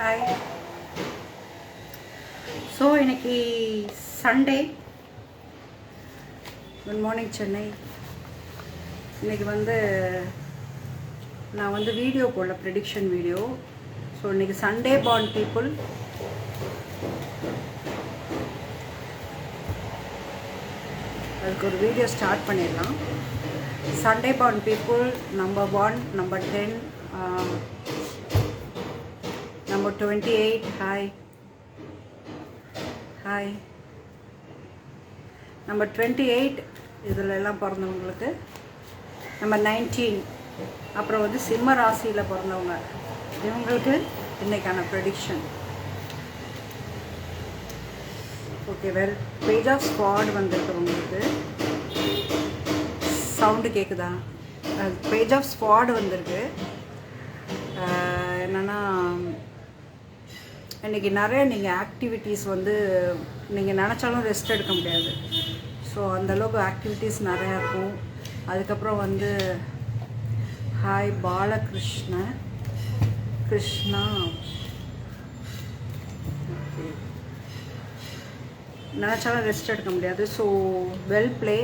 Hi. So இன்னைக்கு Sunday. Good morning Chennai. இன்னைக்கு நான் வீடியோ போடல, ப்ரெடிக்ஷன் வீடியோ. ஸோ இன்னைக்கு சண்டே பார்ன் பீப்புள். அதுக்கு ஒரு வீடியோ ஸ்டார்ட் பண்ணிடலாம். Sunday born people number 1, number 10, number 28. Hi. Number 28 இதில் எல்லாம் பிறந்தவங்களுக்கு. நம்பர் 19 அப்புறம் சிம்ம ராசியில் பிறந்தவங்க, இவங்களுக்கு இன்றைக்கான prediction. Okay, page of squad வந்திருக்கிறவங்களுக்கு சவுண்டு கேட்குதா? பேஜ் ஆஃப் ஸ்குவாட் வந்திருக்கு. என்னென்னா இன்றைக்கி நிறைய நீங்கள் ஆக்டிவிட்டீஸ் நீங்கள் நினச்சாலும் ரெஸ்ட் எடுக்க முடியாது. ஸோ அந்தளவுக்கு ஆக்டிவிட்டீஸ் நிறையா இருக்கும். அதுக்கப்புறம் ஹாய் கிருஷ்ணா. ஓகே, நினச்சாலும் ரெஸ்ட் எடுக்க முடியாது. So well play.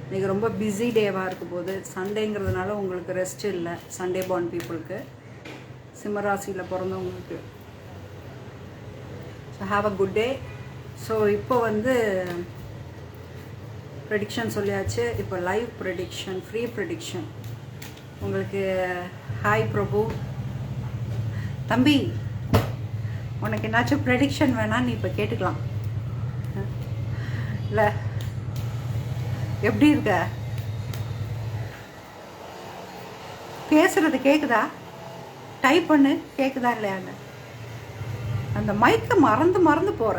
இன்றைக்கி ரொம்ப பிஸி டேவாக இருக்கும் போது சண்டேங்கிறதுனால உங்களுக்கு ரெஸ்ட் இல்லை. சண்டே பார்ன் பீப்புளுக்கு, சிம்மராசியில் பிறந்தவங்களுக்கு. So have a good day. So இப்போ ப்ரெடிக்ஷன் சொல்லியாச்சு. இப்போ லைவ் ப்ரெடிக்ஷன், ஃப்ரீ ப்ரெடிக்ஷன் உங்களுக்கு. ஹாய் பிரபு தம்பி, உனக்கு என்னாச்சும் ப்ரெடிக்ஷன் வேணால் நீ இப்போ கேட்டுக்கலாம். இல்லை எப்படி இருக்க? பேசுறது கேட்குதா? டைப் பண்ணு, கேட்குதா இல்லையான்னு. அந்த மைக்கை மறந்து போற.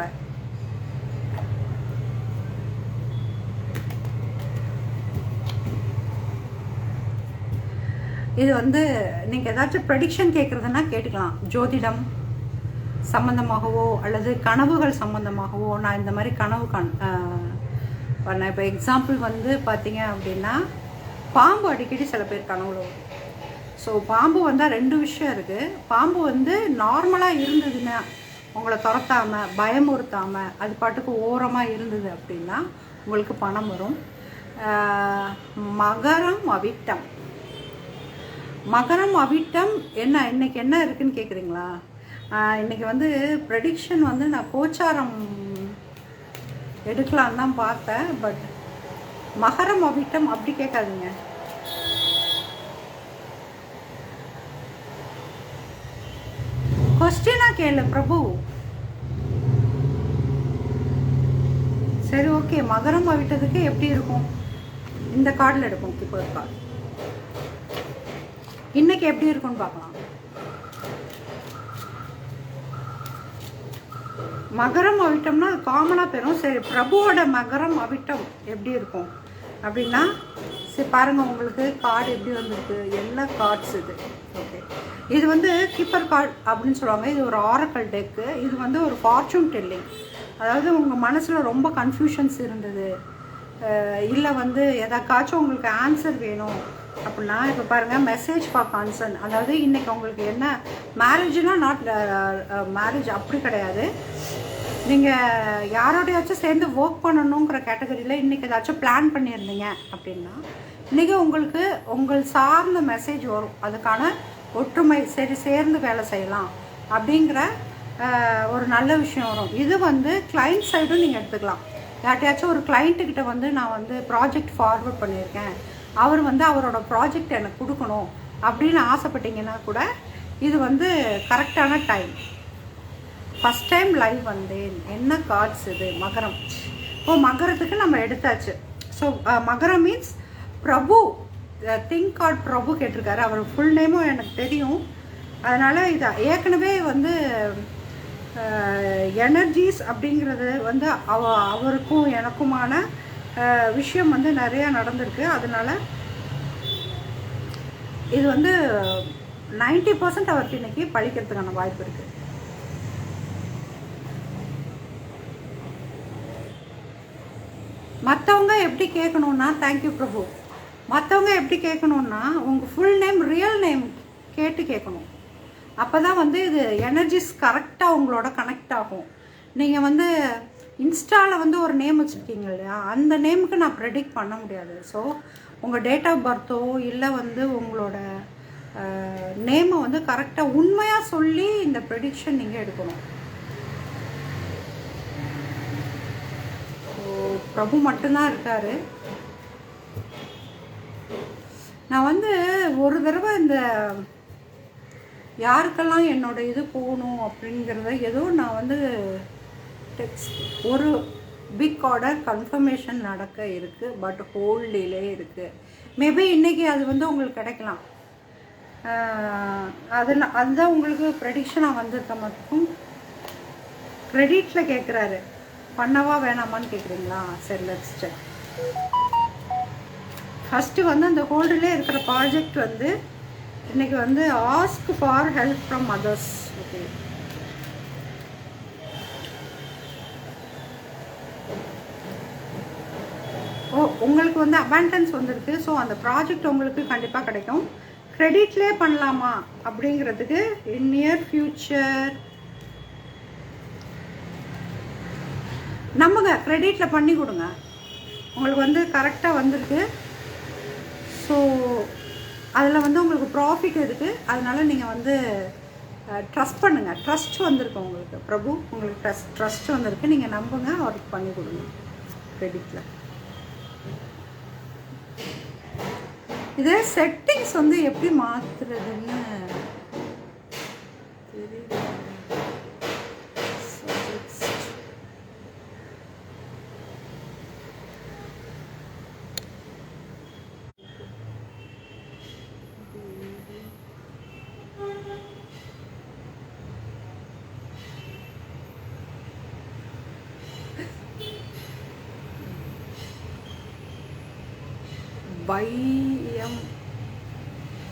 இது நீங்கள் ஏதாச்சும் ப்ரெடிக்ஷன் கேட்குறதுன்னா கேட்டுக்கலாம். ஜோதிடம் சம்மந்தமாகவோ அல்லது கனவுகள் சம்மந்தமாகவோ. நான் இந்த மாதிரி கனவு பண்ணேன். இப்போ எக்ஸாம்பிள் பார்த்தீங்க அப்படின்னா, பாம்பு அடிக்கடி சில பேர் கனவுல வரும். ஸோ பாம்பு வந்தால் 2 விஷயம் இருக்குது. பாம்பு நார்மலாக இருந்ததுன்னா, உங்களை துரத்தாமல் பயமுறுத்தாமல் அது பாட்டுக்கு ஓரமாக இருந்தது அப்படின்னா உங்களுக்கு பணம் வரும். மகரம் அவிட்டம் என்ன இன்னைக்கு என்ன இருக்குன்னு கேட்குறீங்களா? இன்னைக்கு ப்ரெடிக்ஷன் நான் கோச்சாரம் எடுக்கலான்னு தான் பார்த்தேன். பட் மகரம் அவிட்டம் அப்படி கேட்காதீங்க. கொஸ்டினா கேளு பிரபு. சரி, ஓகே. மகரம் அவிட்டதுக்கு எப்படி இருக்கும்? இந்த கார்டில் எடுப்போம். இப்போ ஒரு கார்டு இன்னைக்கு எப்படி இருக்கும்னு பார்க்கலாம். மகரம் அவிட்டம்னா அது காமனாக பெறும். சரி, பிரபுவோட மகரம் அவிட்டம் எப்படி இருக்கும் அப்படின்னா, சரி பாருங்கள், உங்களுக்கு கார்டு எப்படி வந்திருக்கு. எல்லா கார்ட்ஸ் இது. ஓகே, இது கீப்பர் கார்டு அப்படின்னு சொல்லுவாங்க. இது ஒரு ஆரக்கல் டெக்கு. இது ஒரு ஃபார்ச்சூன் டெல்லிங். அதாவது உங்கள் மனசில் ரொம்ப கன்ஃபியூஷன்ஸ் இருந்தது, இல்லை எதாக்காச்சும் உங்களுக்கு ஆன்சர் வேணும் அப்படின்னா, இப்போ பாருங்கள், மெசேஜ் ஃபார் கன்சர்ன். அதாவது இன்றைக்கி உங்களுக்கு என்ன மேரேஜ்னால் நாட் மேரேஜ் அப்படி கிடையாது. நீங்கள் யாரோடையாச்சும் சேர்ந்து ஒர்க் பண்ணணுங்கிற கேட்டகரியில் இன்றைக்கி ஏதாச்சும் பிளான் பண்ணியிருந்தீங்க அப்படின்னா, இன்றைக்கி உங்களுக்கு உங்கள் சார்ந்த மெசேஜ் வரும். அதுக்கான ஒற்றுமை, சரி சேர்ந்து வேலை செய்யலாம் அப்படிங்கிற ஒரு நல்ல விஷயம் வரும். இது கிளைண்ட் சைடும் நீங்கள் எடுத்துக்கலாம். யார்ட்டையாச்சும் ஒரு கிளைண்ட்டுக்கிட்ட நான் ப்ராஜெக்ட் ஃபார்வர்ட் பண்ணியிருக்கேன், அவர் அவரோட ப்ராஜெக்ட் எனக்கு கொடுக்கணும் அப்படின்னு ஆசைப்பட்டீங்கன்னா கூட இது கரெக்டான டைம். ஃபஸ்ட் டைம் லைவ் வந்தேன். என்ன கார்ட்ஸ் இது? மகரம். இப்போ மகரத்துக்கு நம்ம எடுத்தாச்சு. ஸோ மகரம் மீன்ஸ் பிரபு. திங்க் கார்ட் பிரபு கேட்டிருக்காரு. அவர் ஃபுல் நேமும் எனக்கு தெரியும். அதனால் இது ஏற்கனவே எனர்ஜிஸ் அப்படிங்கிறது அவருக்கும் எனக்குமான விஷயம் நிறையா நடந்திருக்கு. அதனால் இது 90% அவருக்கு இன்னைக்கு பழிக்கிறதுக்கான வாய்ப்பு இருக்குது. மற்றவங்க எப்படி கேட்கணுன்னா, தேங்க்யூ பிரபு, மற்றவங்க எப்படி கேட்கணுன்னா உங்கள் ஃபுல் நேம் ரியல் நேம் கேட்டு கேட்கணும். அப்போ தான் வந்து இது எனர்ஜிஸ் கரெக்டாக உங்களோட கனெக்ட் ஆகும். நீங்கள் வந்து இன்ஸ்டாவில் வந்து ஒரு நேம் வச்சுருக்கீங்க இல்லையா, அந்த நேமுக்கு நான் ப்ரெடிக்ட் பண்ண முடியாது. ஸோ உங்கள் டேட் ஆஃப் பர்த்தோ இல்லை வந்து உங்களோட நேமை வந்து கரெக்டாக உண்மையாக சொல்லி இந்த ப்ரெடிக்ஷன் நீங்கள் எடுக்கணும். ஸோ பிரபு மட்டும்தான் இருக்கார். நான் வந்து ஒரு தடவை இந்த யாருக்கெல்லாம் என்னோட இது போகணும் அப்படிங்கிறத ஏதோ நான் வந்து ஒரு பிக் ஆர்டர் கன்ஃபர்மேஷன் நடக்க இருக்குது. பட் ஹோல்டிலே இருக்குது. மேபி இன்றைக்கி அது வந்து உங்களுக்கு கிடைக்கலாம். அதுதான் உங்களுக்கு ப்ரெடிக்ஷனாக வந்திருக்க மட்டும். கிரெடிட்டில் கேட்குறாரு, பண்ணவா வேணாமான்னு கேட்குறீங்களா? சரி, லெட்ஸ் செக். ஃபஸ்ட்டு வந்து அந்த ஹோல்டிலே இருக்கிற ப்ராஜெக்ட் வந்து இன்றைக்கி வந்து ask for help from others. Okay, உங்களுக்கு வந்து அபாண்டன்ஸ் வந்திருக்கு. ஸோ அந்த ப்ராஜெக்ட் உங்களுக்கு கண்டிப்பாக கிடைக்கும். கிரெடிட்லேயே பண்ணலாமா அப்படிங்கிறதுக்கு இன் நியர் ஃப்யூச்சர் நம்புங்க, கிரெடிட்டில் பண்ணி கொடுங்க. உங்களுக்கு வந்து கரெக்டாக வந்திருக்கு. ஸோ அதில் வந்து உங்களுக்கு ப்ராஃபிட் இருக்குது. அதனால் நீங்கள் வந்து ட்ரஸ்ட் பண்ணுங்கள். ட்ரஸ்ட் வந்திருக்கு உங்களுக்கு. பிரபு உங்களுக்கு ட்ரஸ்ட் வந்திருக்கு. நீங்கள் நம்புங்க, அவருக்கு பண்ணி கொடுங்க கிரெடிட்டில். இதே செட்டிங்ஸ் வந்து எப்படி மாற்றுறதுன்னு தெரியல.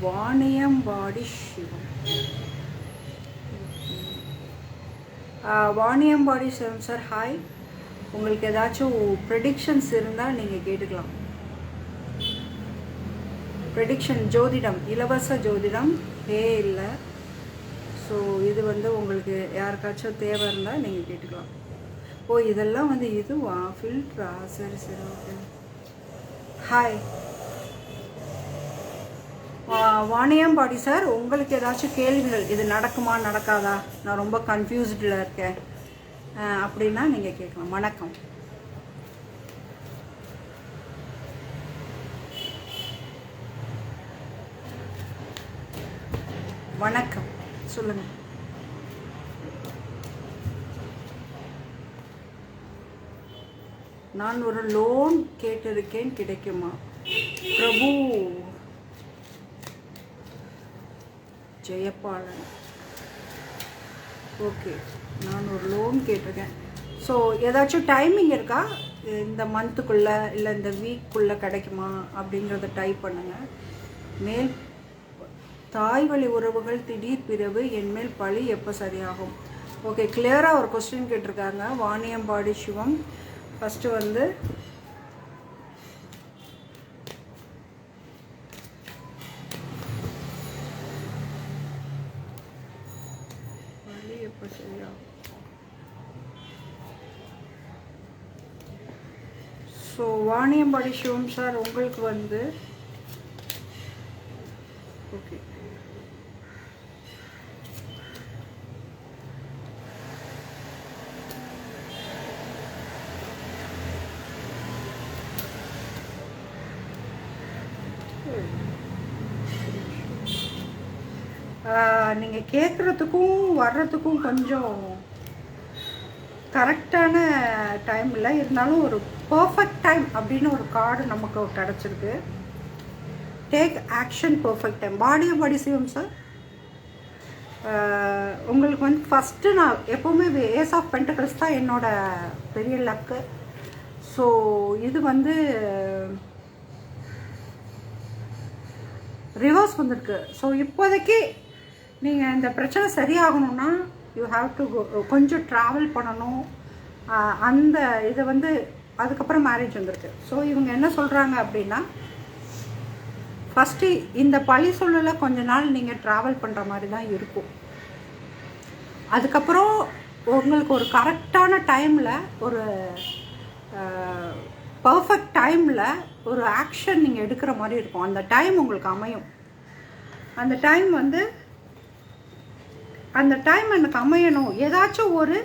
வாணியம்பாடி சிவம். Vaniyambadi Sivam sir, hi. உங்களுக்கு ஏதாச்சும் ப்ரெடிக்ஷன்ஸ் இருந்தால் நீங்கள் கேட்டுக்கலாம். ப்ரெடிக்ஷன் ஜோதிடம், இலவச ஜோதிடம் இல்லை. ஸோ இது வந்து உங்களுக்கு யாருக்காச்சும் தேவை இருந்தால் நீங்கள் கேட்டுக்கலாம். ஓ, இதெல்லாம் வந்து இதுவா ஃபில்ட்ரா? சரி சரி, ஓகே. ஹாய் வாணியம்பாடி சார், உங்களுக்கு ஏதாச்சும் கேள்விகள், இது நடக்குமா நடக்காதா, நான் ரொம்ப கன்ஃபியூஸ்டில் இருக்கேன் அப்படின்னா நீங்கள் கேட்கலாம். வணக்கம். வணக்கம், சொல்லுங்கள். நான் ஒரு லோன் கேட்டிருக்கேன், கிடைக்குமா? பிரபு ஜெயபாலன். ஓகே, நான் ஒரு லோன் கேட்டிருக்கேன். ஸோ ஏதாச்சும் டைமிங் இருக்கா? இந்த மந்த்துக்குள்ளே இல்லை இந்த வீக்குள்ளே கிடைக்குமா அப்படிங்கிறத டைப் பண்ணுங்கள். மேல் தாய் வழி உறவுகள் திடீர் பிறகு என்மேல் பழி எப்போ சரியாகும்? ஓகே, கிளியராக ஒரு கொஸ்டின் கேட்டிருக்காங்க வாணியம்பாடி சிவம். ஃபஸ்ட்டு வந்து எப்போ சரியாகும்? ஸோ வாணியம்பாடி சிவம் சார், உங்களுக்கு வந்து ஓகே, நீங்கள் கேட்குறதுக்கும் வர்றதுக்கும் கொஞ்சம் கரெக்டான டைம் இல்லை. இருந்தாலும் ஒரு பர்ஃபெக்ட் டைம் அப்படின்னு ஒரு கார்டு நமக்கு கிடச்சிருக்கு. Take action, perfect time. Vaniyambadi Sivam sir, உங்களுக்கு வந்து ஃபஸ்ட்டு நான் எப்போவுமே ஏஸ் ஆஃப் பென்டக்கிள்ஸ் தான் என்னோட பெரிய லக்கு. ஸோ இது வந்து ரிவர்ஸ் வந்திருக்கு. ஸோ இப்போதைக்கு நீங்கள் இந்த பிரச்சனை சரியாகணும்னா யூ ஹாவ் டு கொஞ்சம் ட்ராவல் பண்ணணும். அந்த இதை வந்து அதுக்கப்புறம் மேரேஜ் வந்திருக்கு. ஸோ இவங்க என்ன சொல்கிறாங்க அப்படின்னா, ஃபஸ்ட்டு இந்த பழி சொல்லலை கொஞ்ச நாள் நீங்கள் ட்ராவல் பண்ணுற மாதிரி தான் இருக்கும். அதுக்கப்புறம் உங்களுக்கு ஒரு கரெக்டான டைமில் ஒரு பர்ஃபெக்ட் டைமில் ஒரு ஆக்ஷன் நீங்கள் எடுக்கிற மாதிரி இருக்கும். அந்த டைம் உங்களுக்கு அமையும். அந்த டைம் வந்து அந்த டைம் எனக்கு அமையணும். ஏதாச்சும் ஒரு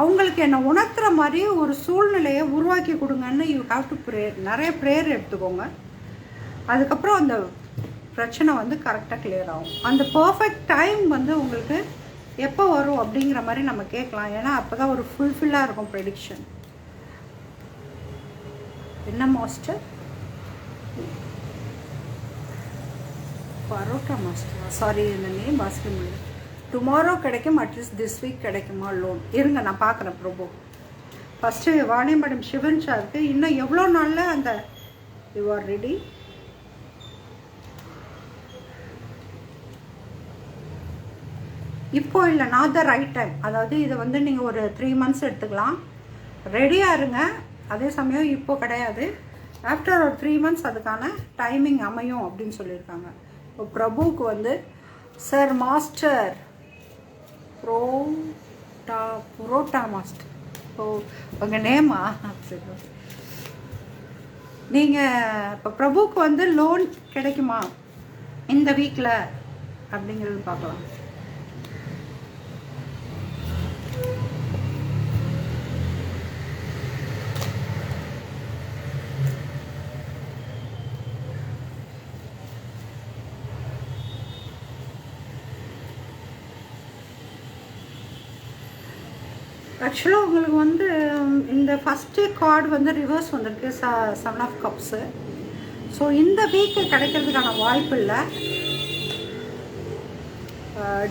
அவங்களுக்கு என்னை உணர்த்துற மாதிரி ஒரு சூழ்நிலையை உருவாக்கி கொடுங்கன்னு யூ ஹாவ் டு ப்ரேயர். நிறைய ப்ரேயர் எடுத்துக்கோங்க. அதுக்கப்புறம் அந்த பிரச்சனை வந்து கரெக்டாக கிளியர் ஆகும். அந்த பர்ஃபெக்ட் டைம் வந்து உங்களுக்கு எப்போ வரும் அப்படிங்கிற மாதிரி நம்ம கேட்கலாம். ஏன்னா அப்போ தான் ஒரு ஃபுல்ஃபில்லாக இருக்கும் ப்ரெடிக்ஷன். என்ன மாஸ்டர்? பரோட்டா மாஸ்டர், சாரி இந்த நேம் வாசிக்க முடியல. டுமாரோ கிடைக்கும், அட்லீஸ்ட் திஸ் வீக் கிடைக்குமா லோன்? இருங்க நான் பார்க்குறேன் பிரபு. ஃபஸ்ட்டு வாணி மேடம் சிவன் சாருக்கு இன்னும் எவ்வளோ நாளில் அந்த யூ ஆர் ரெடி? இப்போ இல்லை, நாட் த ரைட் டைம். அதாவது இதை வந்து நீங்கள் ஒரு 3 months எடுத்துக்கலாம். ரெடியாக இருங்க. அதே சமயம் இப்போ கிடையாது. ஆஃப்டர் ஒரு 3 months அதுக்கான டைமிங் அமையும் அப்படின்னு சொல்லியிருக்காங்க. இப்போ பிரபுவுக்கு வந்து சார் மாஸ்டர் புரோட்டா மாஸ்டர். ஓ உங்கள் நேமா? சரி. நீங்கள் இப்போ பிரபுவுக்கு வந்து லோன் கிடைக்குமா இந்த வீக்கில் அப்படிங்கிறது பார்க்கலாம். ஆக்சுவலாக உங்களுக்கு வந்து இந்த ஃபஸ்ட்டு கார்டு வந்து ரிவர்ஸ் வந்திருக்கு, 7 of Cups. ஸோ இந்த வீக்கு கிடைக்கிறதுக்கான வாய்ப்பு இல்லை.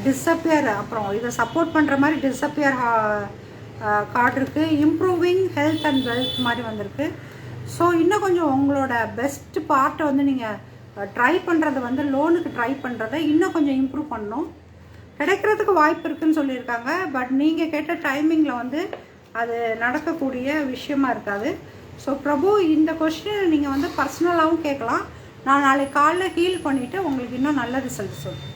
டிஸப்பியர், அப்புறம் இதை சப்போர்ட் பண்ணுற மாதிரி டிஸப்பியர் கார்டு இருக்குது. இம்ப்ரூவிங் ஹெல்த் அண்ட் வெல்த் மாதிரி வந்திருக்கு. ஸோ இன்னும் கொஞ்சம் உங்களோட பெஸ்ட் பார்ட்டை வந்து நீங்கள் ட்ரை பண்ணுறதை வந்து லோனுக்கு ட்ரை பண்ணுறதை இன்னும் கொஞ்சம் இம்ப்ரூவ் பண்ணணும். கிடைக்கிறதுக்கு வாய்ப்பு இருக்குதுன்னு சொல்லியிருக்காங்க. பட் நீங்கள் கேட்ட டைமிங்கில் வந்து அது நடக்கக்கூடிய விஷயமா இருக்காது. ஸோ பிரபு இந்த கொஸ்டினை நீங்கள் வந்து பர்சனலாகவும் கேட்கலாம். நான் நாளைக்கு காலைல ஹீல் பண்ணிவிட்டு உங்களுக்கு இன்னும் நல்ல ரிசல்ட் சொல்கிறேன்.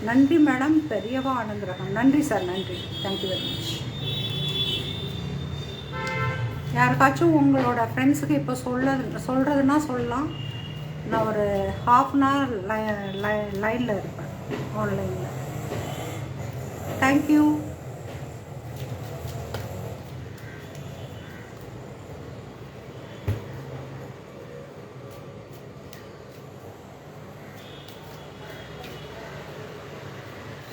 நன்றி மேடம். பெரியவா ஆனந்தரகம். நன்றி சார், நன்றி. Thank you very much. யாருக்காச்சும் உங்களோட ஃப்ரெண்ட்ஸுக்கு இப்போ சொல்கிறதுனா சொல்லலாம். நான் ஒரு 1/2 hour லைனில் இருப்பேன், ஆன்லைனில். தேங்க்யூ.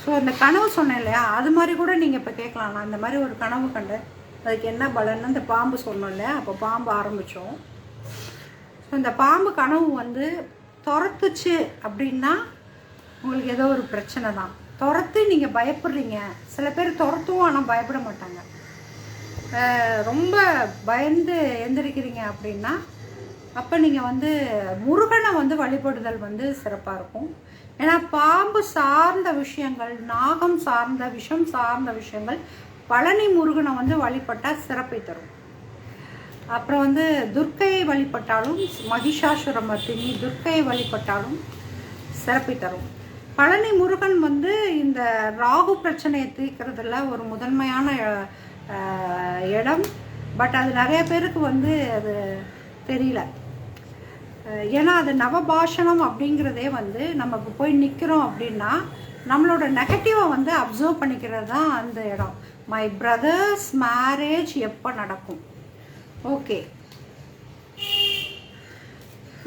ஸோ அந்த கனவு சொன்னேன் இல்லையா, அது மாதிரி கூட நீங்கள் இப்போ கேட்கலாம். நான் இந்த மாதிரி ஒரு கனவு கண்டேன், அதுக்கு என்ன பலன்னு இந்த பாம்பு சொன்னோம் இல்லையா, அப்போ பாம்பு ஆரம்பித்தோம். ஸோ இந்த பாம்பு கனவு வந்து துரத்துச்சு அப்படின்னா உங்களுக்கு ஏதோ ஒரு பிரச்சனை தான். துரத்து நீங்கள் பயப்படுறீங்க. சில பேர் துரத்துவோம் ஆனால் பயப்பட மாட்டாங்க. ரொம்ப பயந்து எந்திரிக்கிறீங்க அப்படின்னா அப்போ நீங்கள் வந்து முருகனை வந்து வழிபடுதல் வந்து சிறப்பாக இருக்கும். ஏன்னா பாம்பு சார்ந்த விஷயங்கள், நாகம் சார்ந்த விஷம் சார்ந்த விஷயங்கள் பழனி முருகனை வந்து வழிபட்டால் சிறப்பை தரும். அப்புறம் வந்து துர்க்கையை வழிபட்டாலும், மகிஷாசுரமர்த்தினி துர்க்கையை வழிபட்டாலும் சிறப்பை தரும். பழனி முருகன் வந்து இந்த ராகு பிரச்சனையை தீர்க்கிறதுல ஒரு முதன்மையான இடம். பட் அது நிறைய பேருக்கு வந்து அது தெரியல. ஏன்னா அது நவபாஷணம் அப்படிங்கிறதே வந்து நம்ம போய் நிற்கிறோம் அப்படின்னா நம்மளோட நெகட்டிவை வந்து அப்சர்வ் பண்ணிக்கிறது தான் அந்த இடம். மை பிரதர்ஸ் மேரேஜ் எப்போ நடக்கும்? ஓகே,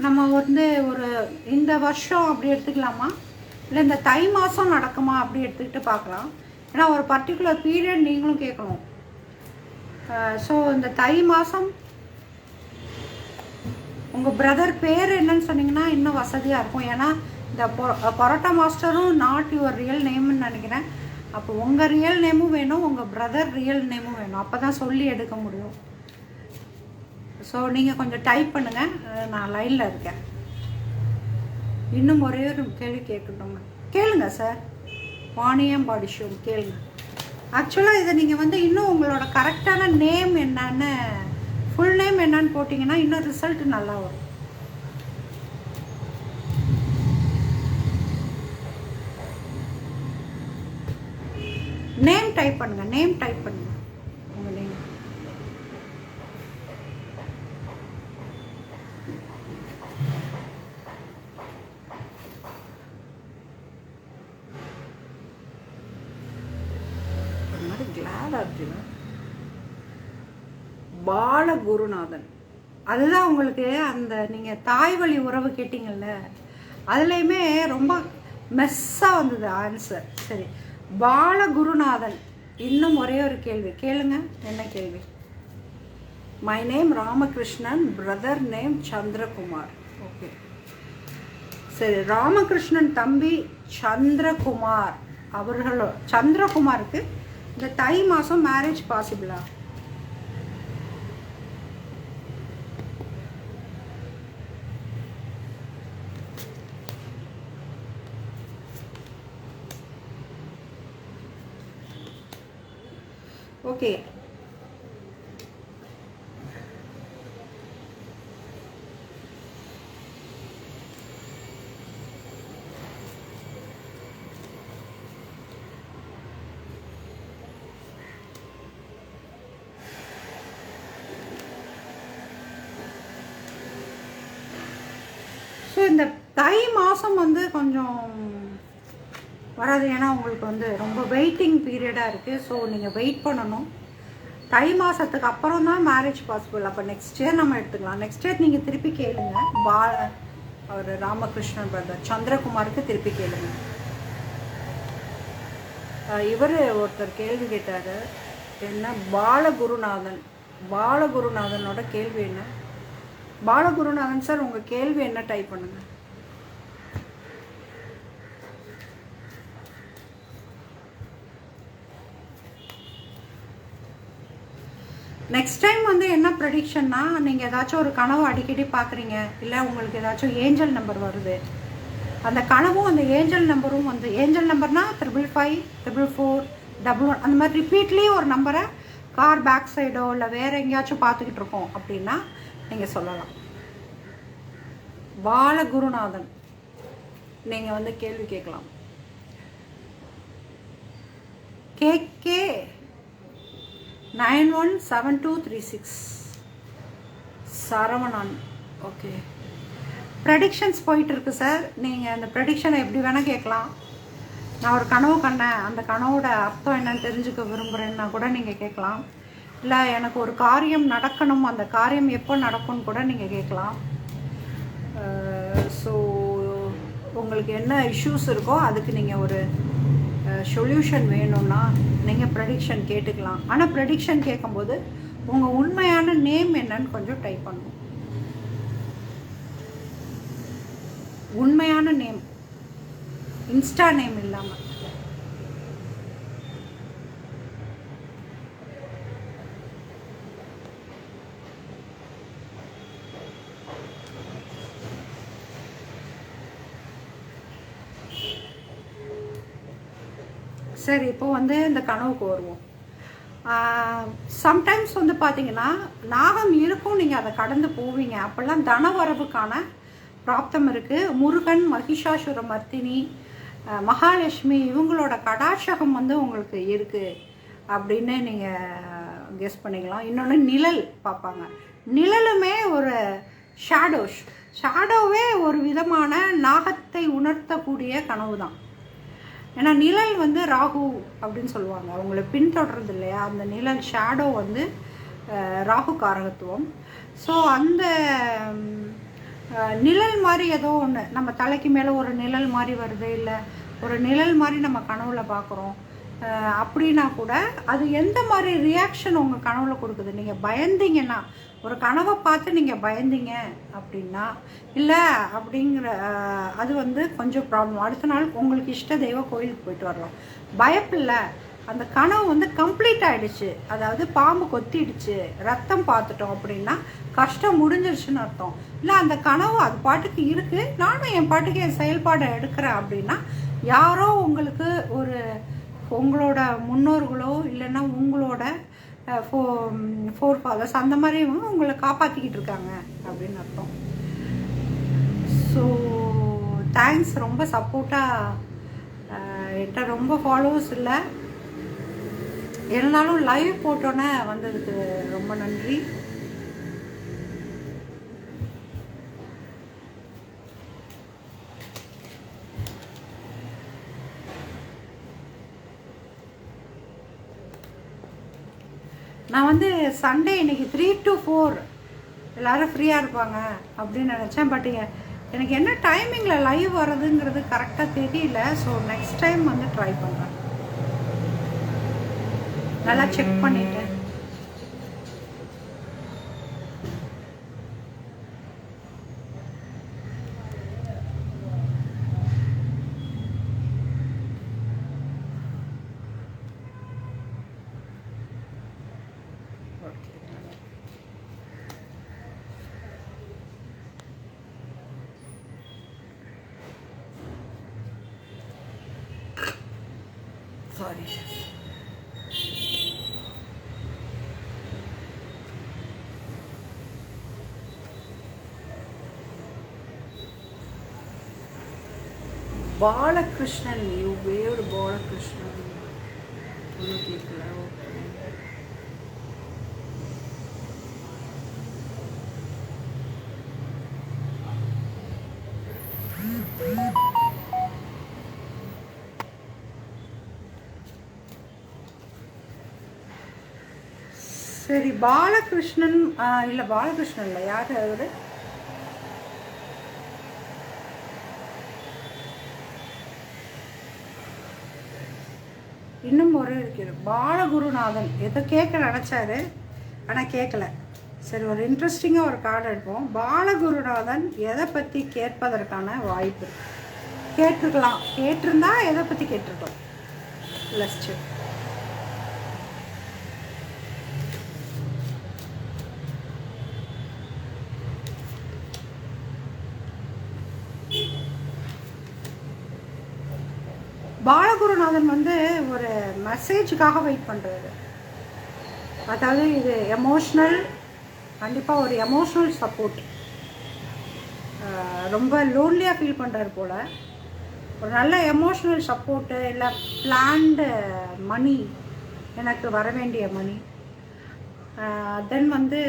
நம்ம வந்து ஒரு இந்த வருஷம் அப்படி எடுத்துக்கலாமா, இல்லை இந்த தை மாதம் நடக்குமா அப்படி எடுத்துக்கிட்டு பார்க்கலாம். ஏன்னா ஒரு பர்டிகுலர் பீரியட் நீங்களும் கேட்கணும். ஸோ இந்த தை மாதம் உங்கள் பிரதர் பேர் என்னன்னு சொன்னீங்கன்னா இன்னும் வசதியாக இருக்கும். ஏன்னா இந்த பரோட்டா மாஸ்டரும் நாட் யுவர் ரியல் நேம்னு நினைக்கிறேன். அப்போ உங்கள் ரியல் நேமும் வேணும், உங்கள் பிரதர் ரியல் நேமும் வேணும். அப்போ தான் சொல்லி எடுக்க முடியும். ஸோ நீங்கள் கொஞ்சம் டைப் பண்ணுங்கள், நான் லைனில் இருக்கேன். இன்னும் ஒரே ஒரு கேள்வி கேட்கணுங்க. கேளுங்க சார். வாணியம்பாடி ஷோ கேளுங்க. ஆக்சுவலாக இதை நீங்கள் வந்து இன்னும் உங்களோட கரெக்டான நேம் என்னன்னு, ஃபுல் நேம் என்னன்னு போட்டிங்கன்னா இன்னும் ரிசல்ட் நல்லா வரும். நேம் டைப் பண்ணுங்க, நேம் டைப் பண்ணுங்க உங்கள் நேம். கிளாடாக இருக்குல்ல, பாலகுருநாதன். அதுதான் உங்களுக்கு அந்த நீங்கள் தாய் வழி உறவு கேட்டீங்கல்ல, அதுலேயுமே ரொம்ப மெஸ்ஸாக வந்தது ஆன்சர். சரி, பாலகுருநாதன். இன்னும் ஒரே ஒரு கேள்வி கேளுங்க. என்ன கேள்வி? My name Ramakrishnan, brother name Chandrakumar. Okay, சரி. ராமகிருஷ்ணன் தம்பி சந்திரகுமார் அவர்களோ, சந்திரகுமாருக்கு இந்த தை மாதம் மேரேஜ் பாசிபிளா? ஓகே, ஸோ இந்த தை மாதம் வந்து கொஞ்சம் வராது, ஏன்னா உங்களுக்கு வந்து ரொம்ப வெயிட்டிங் பீரியடாக இருக்குது. ஸோ நீங்கள் வெயிட் பண்ணணும். தை மாதத்துக்கு அப்புறம் தான் மேரேஜ் பாசிபிள். அப்போ நெக்ஸ்ட் இயர் நம்ம எடுத்துக்கலாம். நெக்ஸ்ட் இயர் நீங்கள் திருப்பி கேளுங்க. அவர் ராமகிருஷ்ணன் பிரதர் சந்திரகுமாருக்கு திருப்பி கேளுங்க. இவர் ஒருத்தர் கேள்வி கேட்டார், என்ன பாலகுருநாதன். பாலகுருநாதனோட கேள்வி என்ன? பாலகுருநாதன் சார், உங்கள் கேள்வி என்ன டைப் பண்ணுங்க. நெக்ஸ்ட் டைம் வந்து என்ன ப்ரெடிக்ஷன்னா, நீங்கள் ஏதாச்சும் ஒரு கனவு அடிக்கடி பார்க்குறீங்க, இல்லை உங்களுக்கு ஏதாச்சும் ஏஞ்சல் நம்பர் வருது, அந்த கனவும் அந்த ஏஞ்சல் நம்பரும் வந்து, ஏஞ்சல் நம்பர்னா 555, 444, 11 அந்த மாதிரி ரிப்பீட்லி ஒரு நம்பரை கார் பேக் சைடோ இல்லை வேறு எங்கேயாச்சும் பார்த்துக்கிட்டு இருக்கோம் அப்படின்னா நீங்கள் சொல்லலாம். பாலகுருநாதன் நீங்கள் வந்து கேள்வி கேட்கலாம். KK 917236 சரவணன். ஓகே, ப்ரெடிக்ஷன்ஸ் போயிட்டு இருக்கு சார். நீங்கள் அந்த ப்ரெடிக்ஷனை எப்படி வேணால் கேட்கலாம். நான் ஒரு கனவு கண்டேன், அந்த கனவோட அர்த்தம் என்னன்னு தெரிஞ்சுக்க விரும்புகிறேன்னா கூட நீங்கள் கேட்கலாம். இல்லை எனக்கு ஒரு காரியம் நடக்கணும், அந்த காரியம் எப்போ நடக்கும்னு கூட நீங்கள் கேட்கலாம். ஸோ உங்களுக்கு என்ன இஷ்யூஸ் இருக்கோ அதுக்கு நீங்கள் ஒரு சொல்யூஷன் வேணும்னா நீங்கள் ப்ரெடிக்ஷன் கேட்டுக்கலாம். ஆனால் ப்ரெடிக்ஷன் கேட்கும்போது உங்கள் உண்மையான நேம் என்னன்னு கொஞ்சம் டைப் பண்ணணும். உண்மையான நேம், இன்ஸ்டா நேம் இல்லாமல். சரி, இப்போ வந்து இந்த கனவுக்கு வருவோம். சம்டைம்ஸ் வந்து பார்த்தீங்கன்னா நாகம் இருக்கும், நீங்கள் அதை கடந்து போவீங்க. அப்போல்லாம் தனவரவுக்கான பிராப்தம் இருக்குது. முருகன், மகிஷாசுர மர்த்தினி, மகாலட்சுமி இவங்களோட கடாட்சகம் வந்து உங்களுக்கு இருக்குது அப்படின்னு நீங்கள் கெஸ் பண்ணிக்கலாம். இன்னொன்று நிழல் பார்ப்பாங்க. நிழலுமே ஒரு ஷேடோவே ஒரு விதமான நாகத்தை உணர்த்தக்கூடிய கனவு தான். ஏன்னா நிழல் வந்து ராகு அப்படின்னு சொல்லுவாங்க, அவங்கள பின்தொடர்றது இல்லையா, அந்த நிழல் ஷேடோ வந்து ராகு காரகத்துவம். ஸோ அந்த நிழல் மாதிரி ஏதோ ஒன்று நம்ம தலைக்கு மேலே ஒரு நிழல் மாதிரி வருது, இல்லை ஒரு நிழல் மாதிரி நம்ம கனவுல பார்க்குறோம் அப்படின்னா கூட அது எந்த மாதிரி ரியாக்ஷன் உங்கள் கனவுல கொடுக்குது. நீங்கள் பயந்தீங்கன்னா, ஒரு கனவை பார்த்து நீங்கள் பயந்தீங்க அப்படின்னா, இல்லை அப்படிங்கிற அது வந்து கொஞ்சம் ப்ராப்ளம். அடுத்த நாள் உங்களுக்கு இஷ்ட தெய்வ கோயிலுக்கு போயிட்டு வரலாம். பயப்பில்லை, அந்த கனவு வந்து கம்ப்ளீட் ஆகிடுச்சு, அதாவது பாம்பு கொத்திடுச்சு, ரத்தம் பார்த்துட்டோம் அப்படின்னா கஷ்டம் முடிஞ்சிருச்சுன்னு அர்த்தம். இல்லை அந்த கனவு அது பாட்டுக்கு இருக்குது, நானும் என் பாட்டுக்கு என் செயல்பாடை எடுக்கிறேன் அப்படின்னா யாரோ உங்களுக்கு ஒரு உங்களோட முன்னோர்களோ இல்லைன்னா உங்களோட ஃபோர் ஃபாதர்ஸ் அந்த மாதிரி உங்களை காப்பாற்றிக்கிட்டு இருக்காங்க அப்படின்னு அர்த்தம். ஸோ தேங்க்ஸ், ரொம்ப சப்போர்ட்டாக. என்கிட்ட ரொம்ப ஃபாலோவர்ஸ் இல்லை, இருந்தாலும் லைவ் போட்டோன்னே வந்ததுக்கு ரொம்ப நன்றி. நான் வந்து சண்டே இன்னைக்கு 3 to 4 எல்லோரும் ஃப்ரீயாக இருப்பாங்க அப்படின்னு நினச்சேன். பட் எனக்கு என்ன டைமிங்கில் லைவ் வர்றதுங்கிறது கரெக்டாக தெரியல. ஸோ நெக்ஸ்ட் டைம் வந்து ட்ரை பண்ணுறேன், நல்லா செக் பண்ணிட்டேன். Sorry. Balakrishnan, you waved Balakrishnan ஒன்றும் கேட்கல. சரி, பாலகிருஷ்ணன் இல்லை, பாலகிருஷ்ணன் இல்லை, யார் அவரு? இன்னும் ஒரு இருக்கிறது பாலகுருநாதன். ஏதோ கேட்க நினச்சாரு ஆனால் கேட்கல. சரி, ஒரு இன்ட்ரெஸ்டிங்காக ஒரு கார்டு எடுப்போம். பாலகுருநாதன் எதை பற்றி கேட்பதற்கான வாய்ப்பு இருக்கு? கேட்டிருக்கலாம், கேட்டிருந்தா எதை பற்றி கேட்டிருக்கோம்? லெஸ்ட் பாலகுருநாதன் வந்து ஒரு மெசேஜுக்காக வெயிட் பண்ணுறாரு. அதாவது இது எமோஷ்னல், கண்டிப்பாக ஒரு எமோஷ்னல் சப்போர்ட். ரொம்ப லோன்லியாக ஃபீல் பண்ணுறாரு போல். ஒரு நல்ல எமோஷ்னல் சப்போர்ட்டு, இல்லை பிளான்டு மணி, எனக்கு வர வேண்டிய மணி. தென் வந்து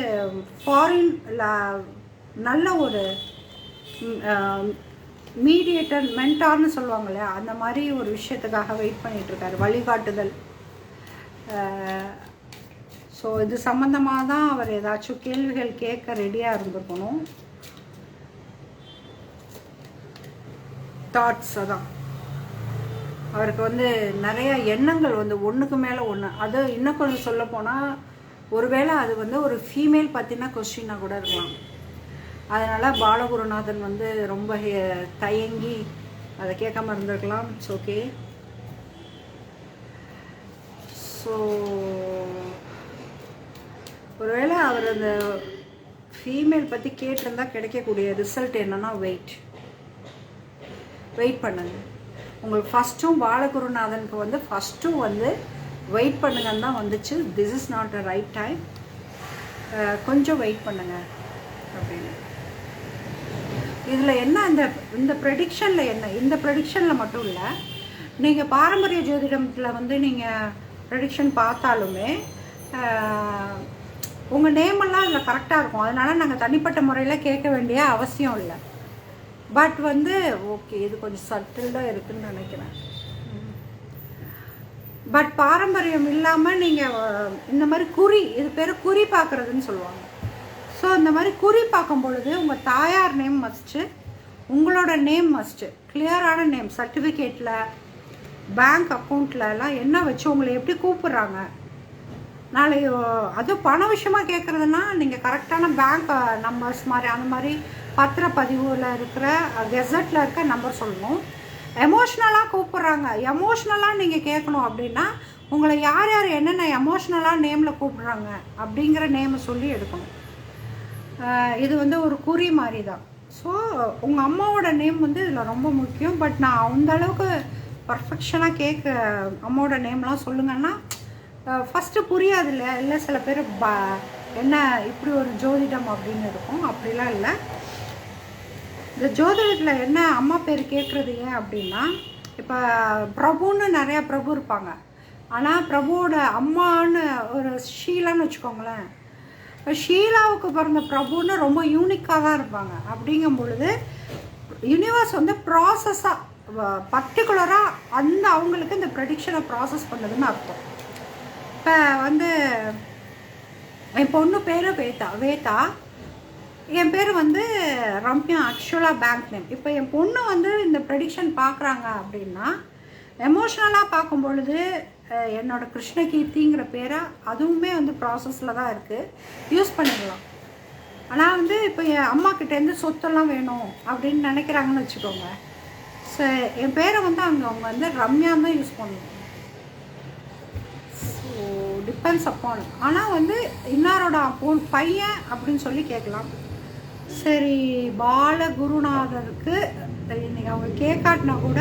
ஃபாரின் நல்ல ஒரு மீடியேட்டர், மென்டார்னு சொல்லுவாங்க இல்லையா, அந்த மாதிரி ஒரு விஷயத்துக்காக வெயிட் பண்ணிகிட்ருக்காரு, வழிகாட்டுதல். ஸோ இது சம்மந்தமாக தான் அவர் ஏதாச்சும் கேள்விகள் கேட்க ரெடியாக இருந்திருக்கணும். தாட்ஸ் அதான் அவருக்கு வந்து நிறைய எண்ணங்கள் வந்து ஒன்றுக்கு மேலே ஒன்று. அது இன்னும் கொஞ்சம் சொல்ல போனால் ஒருவேளை அது வந்து ஒரு ஃபீமேல் பற்றின கொஸ்டினாக கூட இருக்கலாம். அதனால் பாலகுருநாதன் வந்து ரொம்ப தயங்கி அதை கேட்காம இருந்திருக்கலாம். It's okay. ஸோ ஒருவேளை அவர் அந்த ஃபீமேல் பற்றி கேட்டிருந்தா கிடைக்கக்கூடிய ரிசல்ட் என்னன்னா வெயிட் பண்ணுங்க. உங்களுக்கு ஃபஸ்ட்டும் பாலகுருநாதனுக்கு வந்து ஃபஸ்ட்டும் வந்து வெயிட் பண்ணுங்கன்னு தான் வந்துச்சு. This is not a right time, கொஞ்சம் வெயிட் பண்ணுங்க அப்படின்னு. இதில் என்ன, இந்த ப்ரெடிக்ஷனில் என்ன, இந்த ப்ரெடிக்ஷனில் மட்டும் இல்லை, நீங்கள் பாரம்பரிய ஜோதிடத்தில் வந்து நீங்கள் ப்ரெடிக்ஷன் பார்த்தாலுமே உங்கள் நேமெல்லாம் அதில் கரெக்டாக இருக்கும். அதனால் நாங்கள் தனிப்பட்ட முறையில் கேட்க வேண்டிய அவசியம் இல்லை. பட் வந்து ஓகே, இது கொஞ்சம் சட்டில்டாக இருக்குதுன்னு நினைக்கிறேன். பட் பாரம்பரியம் இல்லாமல் நீங்கள் இந்த மாதிரி குறி, இது பேர் குறி பார்க்குறதுன்னு சொல்லுவாங்க. ஸோ இந்த மாதிரி குறி பார்க்கும் பொழுது உங்கள் தாயார் நேம் மஸ்ட்டு, உங்களோட நேம் மஸ்ட்டு, கிளியரான நேம். சர்டிஃபிகேட்டில், பேங்க் அக்கௌண்ட்லலாம் என்ன வச்சு உங்களை எப்படி கூப்பிட்றாங்க, நாளை அதுவும் பண விஷயமாக கேட்குறதுனா நீங்கள் கரெக்டான பேங்க் நம்பர்ஸ் மாதிரி, அந்த மாதிரி பத்திரப்பதிவில் இருக்கிற கெசட்டில் இருக்க நம்பர் சொல்லணும். எமோஷ்னலாக கூப்பிட்றாங்க, எமோஷ்னலாக நீங்கள் கேட்கணும் அப்படின்னா உங்களை யார் யார் என்னென்ன எமோஷ்னலாக நேமில் கூப்பிட்றாங்க அப்படிங்கிற நேமை சொல்லி எடுக்கணும். இது வந்து ஒரு குறி மாதிரி தான். ஸோ உங்கள் அம்மாவோட நேம் வந்து இதில் ரொம்ப முக்கியம். பட் நான் அந்த அளவுக்கு பர்ஃபெக்ஷனாக அம்மாவோட நேம்லாம் சொல்லுங்கன்னா ஃபஸ்ட்டு புரியாது இல்லையா, இல்லை சில பேர் என்ன இப்படி ஒரு ஜோதிடம் அப்படின்னு இருக்கும். அப்படிலாம் இல்லை. இந்த ஜோதிடத்தில் என்ன அம்மா பேர் கேட்குறது ஏன் அப்படின்னா, இப்போ பிரபுன்னு நிறையா பிரபு இருப்பாங்க. ஆனால் பிரபுவோட அம்மான்னு ஒரு ஷீலான்னு வச்சுக்கோங்களேன், ஷீலாவுக்கு பிறந்த பிரபுன்னு ரொம்ப யூனிக்காக தான் இருப்பாங்க. அப்படிங்கும் பொழுது யூனிவர்ஸ் வந்து ப்ராசஸாக பர்டிகுலராக அந்த அவங்களுக்கு இந்த ப்ரெடிக்ஷனை ப்ராசஸ் பண்ணுதுன்னு அர்த்தம். இப்போ வந்து என் பொண்ணு பேர் வேதா, என் பேர் வந்து ரம்யா, ஆக்சுவலாக பேங்க் நேம். இப்போ என் பொண்ணு வந்து இந்த ப்ரெடிக்ஷன் பார்க்குறாங்க அப்படின்னா எமோஷ்னலாக பார்க்கும் பொழுது என்னோட கிருஷ்ணகீர்த்திங்கிற பேரை அதுவுமே வந்து ப்ராசஸில் தான் இருக்குது, யூஸ் பண்ணிக்கலாம். ஆனால் வந்து இப்போ என் அம்மா கிட்டேருந்து சொத்தெல்லாம் வேணும் அப்படின்னு நினைக்கிறாங்கன்னு வச்சுக்கோங்க, ஸோ என் பேரை வந்து அவங்க வந்து ரம்யான்னு தான் யூஸ் பண்ணுவோம். So depends upon. ஆனால் வந்து இன்னாரோட பையன் அப்படின்னு சொல்லி கேட்கலாம். சரி, பாலகுருநாதருக்கு இன்னைக்கு அவங்க கேட்காட்டினா கூட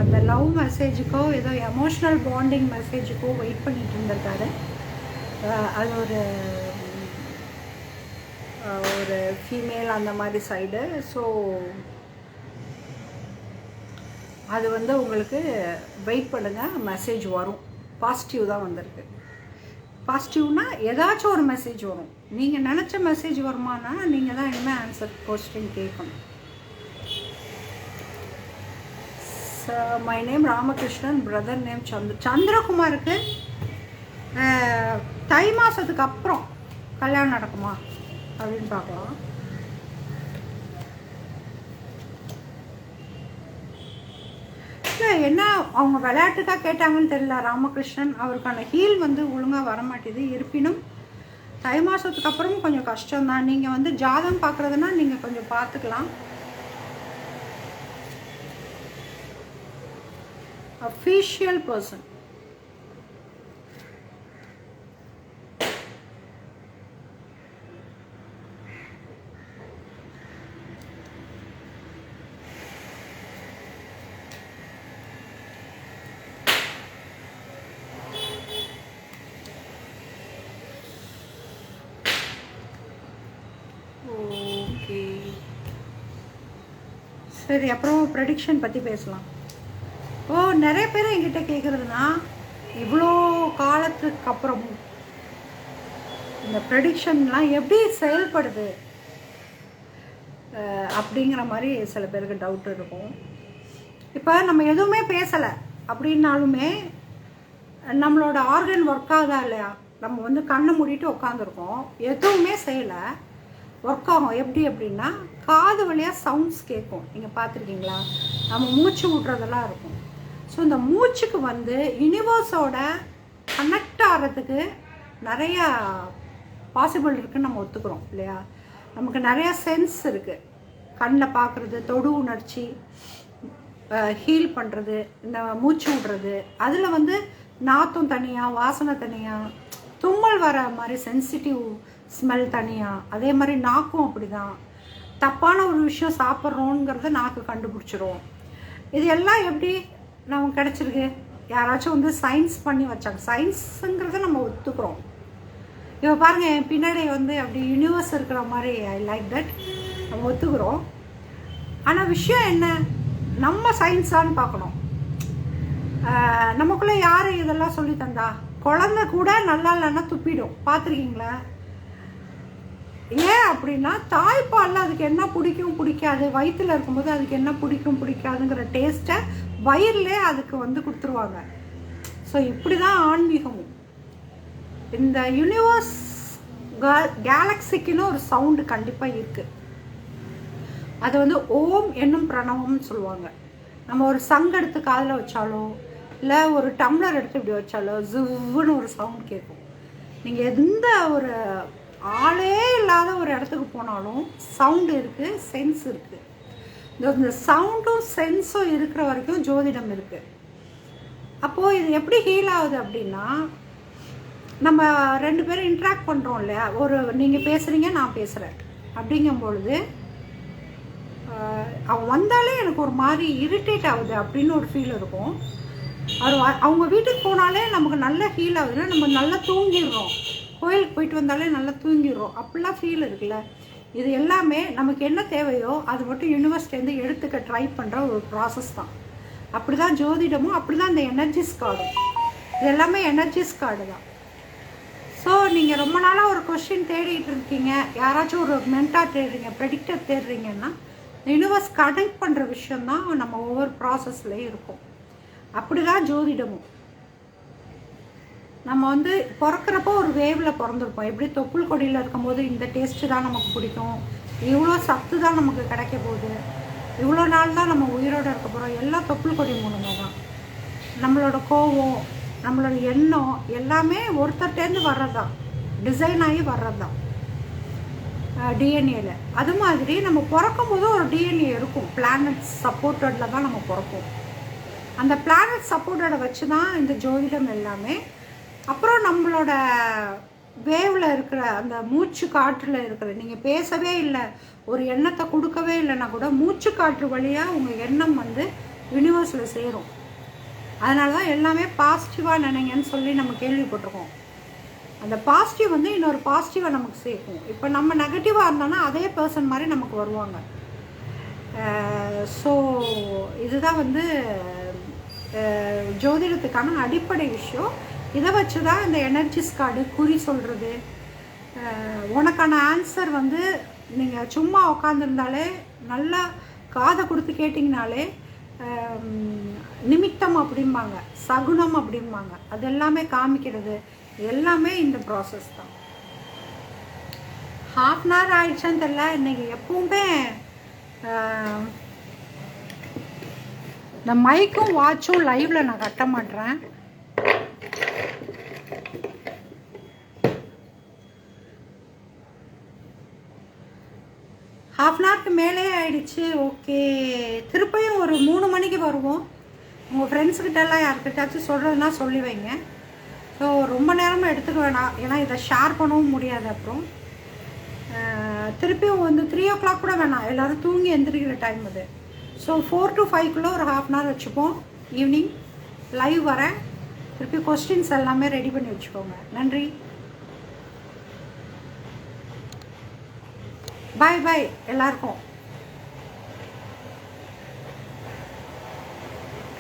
அந்த லவ் மெசேஜுக்கோ ஏதோ எமோஷ்னல் பாண்டிங் மெசேஜுக்கோ வெயிட் பண்ணிட்டு இருந்திருக்காரு. அது ஒரு ஃபீமேல் அந்த மாதிரி சைடு. ஸோ அது வந்து உங்களுக்கு வெயிட் பண்ணுங்கள், மெசேஜ் வரும். பாசிட்டிவ் தான் வந்திருக்கு. பாசிட்டிவ்னா ஏதாச்சும் ஒரு மெசேஜ் வரும். நீங்கள் நினச்ச மெசேஜ் வருமானா நீங்கள் தான் இனிமேல் ஆன்சர் கொஸ்டின் கேட்கணும். My name Ramakrishnan, brother name சந்திரகுமாருக்கு தை மாதத்துக்கு அப்புறம் கல்யாணம் நடக்குமா அப்படின்னு பார்க்கலாம். இல்லை, என்ன அவங்க விளையாட்டுக்காக கேட்டாங்கன்னு தெரியல. ராமகிருஷ்ணன் அவருக்கான ஹீல் வந்து ஒழுங்காக வரமாட்டேது. இருப்பினும் தை மாதத்துக்கு அப்புறம் கொஞ்சம் கஷ்டம்தான். நீங்கள் வந்து ஜாதகம் பார்க்குறதுனா நீங்கள் கொஞ்சம் பார்த்துக்கலாம். Official person. ஓகே, சரி, அப்புறம் ப்ரெடிக்ஷன் பற்றி பேசலாம். நிறைய பேர் என்கிட்ட கேட்குறதுனா இவ்வளோ காலத்துக்கு அப்புறமும் இந்த ப்ரெடிக்ஷன்லாம் எப்படி செயல்படுது அப்படிங்கிற மாதிரி சில பேருக்கு டவுட் இருக்கும். இப்போ நம்ம எதுவுமே பேசலை அப்படின்னாலுமே நம்மளோட ஆர்கன் ஒர்க் ஆகுதா இல்லையா? நம்ம வந்து கண்ணை மூடிட்டு உட்காந்துருக்கோம், எதுவுமே செய்யலை, ஒர்க் ஆகும். எப்படி அப்படின்னா காது வழியாக சவுண்ட்ஸ் கேட்கும். நீங்கள் பார்த்துருக்கீங்களா? நம்ம மூச்சு விட்றதெல்லாம் இருக்கும். ஸோ இந்த மூச்சுக்கு வந்து யூனிவர்ஸோட கனெக்ட் ஆகிறதுக்கு நிறையா பாசிபிள் இருக்குதுன்னு நம்ம ஒத்துக்கிறோம் இல்லையா? நமக்கு நிறையா சென்ஸ் இருக்குது. கண்ணில் பார்க்குறது, தொடு உணர்ச்சி, ஹீல் பண்ணுறது, இந்த மூச்சு விட்றது, அதில் வந்து நாத்தம் தனியாக, வாசனை தனியாக, தும்மல் வர மாதிரி சென்சிட்டிவ் ஸ்மெல் தனியாக, அதே மாதிரி நாக்கும் அப்படி தான். தப்பான ஒரு விஷயம் சாப்பிட்றோங்கிறத நாக்கு கண்டுபிடிச்சிரும். இது எல்லாம் எப்படி நமக்கு கிடச்சிருக்கு? யாராச்சும் வந்து சயின்ஸ் பண்ணி வச்சாங்க. சயின்ஸுங்கிறத நம்ம ஒத்துக்கிறோம். இப்போ பாருங்கள், என் பின்னாடி வந்து அப்படி யூனிவர்ஸ் இருக்கிற மாதிரி ஐ லைக் தட், நம்ம ஒத்துக்கிறோம். ஆனால் விஷயம் என்ன, நம்ம சயின்ஸான்னு பார்க்கணும். நமக்குள்ளே யார் இதெல்லாம் சொல்லி தந்தா? குழந்தை கூட நல்லா இல்லைன்னா துப்பிடும், பார்த்துருக்கீங்களா? ஏன் அப்படின்னா தாய்ப்பாலில் அதுக்கு என்ன பிடிக்கும் பிடிக்காது, வயிற்றில் இருக்கும்போது அதுக்கு என்ன பிடிக்கும் பிடிக்காதுங்கிற டேஸ்ட்டை வயிறுலே அதுக்கு வந்து கொடுத்துருவாங்க. ஸோ இப்படி தான் ஆன்மீகமும். இந்த யூனிவர்ஸ் கேலக்சிக்குன்னு ஒரு சவுண்டு கண்டிப்பாக இருக்குது. அது வந்து ஓம் என்னும் பிரணவம்னு சொல்லுவாங்க. நம்ம ஒரு சங்கு எடுத்து காதில் வச்சாலோ இல்லை ஒரு டம்ளர் எடுத்து இப்படி வச்சாலோ ஜுவ்வுன்னு ஒரு சவுண்ட் கேட்கும். நீங்கள் எந்த ஒரு ஆளே இல்லாத ஒரு இடத்துக்கு போனாலும் சவுண்டு இருக்குது, சென்ஸ் இருக்குது. இந்த சவுண்டும் சென்ஸும் இருக்கிற வரைக்கும் ஜோதிடம் இருக்குது. அப்போது இது எப்படி ஹீல் ஆகுது அப்படின்னா, நம்ம ரெண்டு பேரும் இன்ட்ராக்ட் பண்ணுறோம் இல்லையா? ஒரு நீங்கள் பேசுகிறீங்க, நான் பேசுகிறேன் அப்படிங்கும்பொழுது அவன் வந்தாலே எனக்கு ஒரு மாதிரி இரிட்டேட் ஆகுது அப்படின்னு ஒரு ஃபீல் இருக்கும். அவங்க வீட்டுக்கு போனாலே நமக்கு நல்லா ஹீல் ஆகுதுன்னா நம்ம நல்லா தூங்கிடுறோம். கோயிலுக்கு போயிட்டு வந்தாலே நல்லா தூங்கிடுறோம், அப்படிலாம் ஃபீல் இருக்குல்ல. இது எல்லாமே நமக்கு என்ன தேவையோ அது மட்டும் யூனிவர்ஸ்லேருந்து எடுத்துக்க ட்ரை பண்ணுற ஒரு ப்ராசஸ் தான். அப்படி தான் ஜோதிடமும், அப்படி தான் இந்த எனர்ஜிஸ் கார்டும். இது எல்லாமே எனர்ஜிஸ் கார்டு தான். ஸோ நீங்கள் ரொம்ப நாளாக ஒரு கொஸ்டின் தேடிட்டு இருக்கீங்க, யாராச்சும் ஒரு மென்டார் தேடுறீங்க, ப்ரெடிக்டர் தேடுறீங்கன்னா, யூனிவர்ஸ் கனெக்ட் பண்ணுற விஷயந்தான் நம்ம ஒவ்வொரு ப்ராசஸ்லேயும் இருக்கும். அப்படி தான் ஜோதிடமும். நம்ம வந்து பிறக்கிறப்போ ஒரு வேவில் பிறந்திருப்போம். எப்படி தொப்புள் கொடியில் இருக்கும்போது இந்த டேஸ்ட்டு தான் நமக்கு பிடிக்கும், இவ்வளோ சத்து தான் நமக்கு கிடைக்க போகுது, இவ்வளோ நாள் தான் நம்ம உயிரோடு இருக்க போகிறோம், எல்லாம் தொப்புள் கொடி மூலமாக தான். நம்மளோட கோவம், நம்மளோட எண்ணம் எல்லாமே ஒருத்தர்கிட்டேருந்து வர்றது தான், டிசைன் ஆகி வர்றது தான் டிஎன்ஏல. அது மாதிரி நம்ம பிறக்கும் போது ஒரு டிஎன்ஏ இருக்கும், பிளானட் சப்போர்ட்டடில் தான் நம்ம பிறப்போம். அந்த பிளானட் சப்போர்ட்டடை வச்சு தான் இந்த ஜோதிடம் எல்லாமே. அப்புறம் நம்மளோட வேவில் இருக்கிற அந்த மூச்சு காற்றில் இருக்கிற, நீங்கள் பேசவே இல்லை, ஒரு எண்ணத்தை கொடுக்கவே இல்லைன்னா கூட மூச்சு காற்று வழியாக உங்கள் எண்ணம் வந்து யூனிவர்ஸில் சேரும். அதனால தான் எல்லாமே பாசிட்டிவாக நினைங்கன்னு சொல்லி நம்ம கேள்விப்பட்டிருக்கோம். அந்த பாசிட்டிவ் வந்து இன்னொரு பாசிட்டிவை நமக்கு சேர்க்கும். இப்போ நம்ம நெகட்டிவாக இருந்தோன்னா அதே பர்சன் மாதிரி நமக்கு வருவாங்க. ஸோ இதுதான் வந்து ஜோதிடத்துக்கான அடிப்படை விஷயம். இதை வச்சு தான் இந்த எனர்ஜிஸ் கார்டு குறி சொல்கிறது. உனக்கான ஆன்சர் வந்து நீங்கள் சும்மா உட்காந்துருந்தாலே, நல்லா காதை கொடுத்து கேட்டிங்கனாலே, நிமித்தம் அப்படிம்பாங்க, சகுனம் அப்படிம்பாங்க, அது எல்லாமே காமிக்கிறது எல்லாமே இந்த ப்ராசஸ் தான். ஹாஃப் அன் ஹவர் ஆயிடுச்சான்னு தெரியல. இன்னைக்கு எப்பவுமே இந்த மைக்கும் வாட்சும் லைவ்ல நான் கட்ட மாட்டேறேன். ஹாஃப் அன் ஹவருக்கு மேலே ஆயிடுச்சு. ஓகே, திருப்பியும் ஒரு 3 மணிக்கு வருவோம். உங்கள் ஃப்ரெண்ட்ஸுக்கிட்டலாம் யாருக்கிட்டாச்சும் சொல்கிறதுனா சொல்லி வைங்க. ஸோ ரொம்ப நேரமாக எடுத்துக்க வேணாம், ஏன்னா இதை ஷேர் பண்ணவும் முடியாது. அப்புறம் திருப்பியும் வந்து 3 o'clock கூட வேணாம், எல்லோரும் தூங்கி எந்திரிக்கிற டைம் அது. ஸோ 4 to 5 ஒரு ஹாஃப் அன் ஹவர் வச்சுப்போம். ஈவினிங் லைவ் வரேன். திருப்பி கொஸ்டின்ஸ் எல்லாமே ரெடி பண்ணி வச்சுக்கோங்க. நன்றி, பாய் பாய் எல்லாருக்கும்.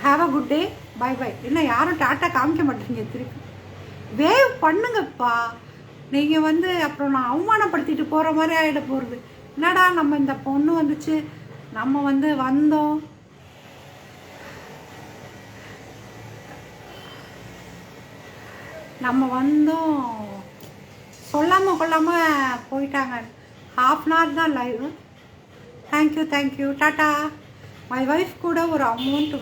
ஹாவ் அ குட் டே, பாய் பாய். இன்னும் யாரும் டாட்டா காமிக்க மாட்டேங்க, திருப்பி வேவ் பண்ணுங்கப்பா. நீங்கள் வந்து அப்புறம் நான் அவமானப்படுத்திட்டு போகிற மாதிரி ஆகிட போகிறது. என்னடா நம்ம இந்த பொண்ணு வந்துச்சு, நம்ம வந்து வந்தோம், சொல்லாமல் கொள்ளாமல் போயிட்டாங்க. ஹாஃப் அன் ஹவர் தான் live. Thank you tata. My wife கூட ஒரு அமௌண்ட்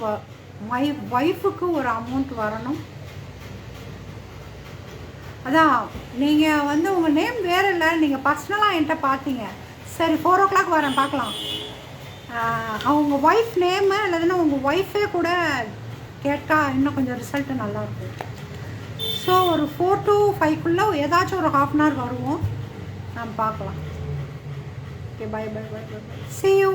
மை ஒய்ஃபுக்கு ஒரு அமௌண்ட் வரணும். அதான் நீங்கள் வந்து உங்கள் நேம் வேறு இல்லை, நீங்கள் பர்சனலாக என்கிட்ட பார்த்தீங்க. சரி 4 o'clock வரேன், பார்க்கலாம். அவங்க ஒய்ஃப் நேமு இல்லைன்னா உங்கள் ஒய்ஃபே கூட கேட்டால் இன்னும் கொஞ்சம் ரிசல்ட்டு நல்லாயிருக்கும். ஸோ ஒரு 4 to 5 ஏதாச்சும் ஒரு ஹாஃப் அன் ஹவர் வருவோம், நம்ம பார்க்கலாம். Okay, bye bye bye bye. See you.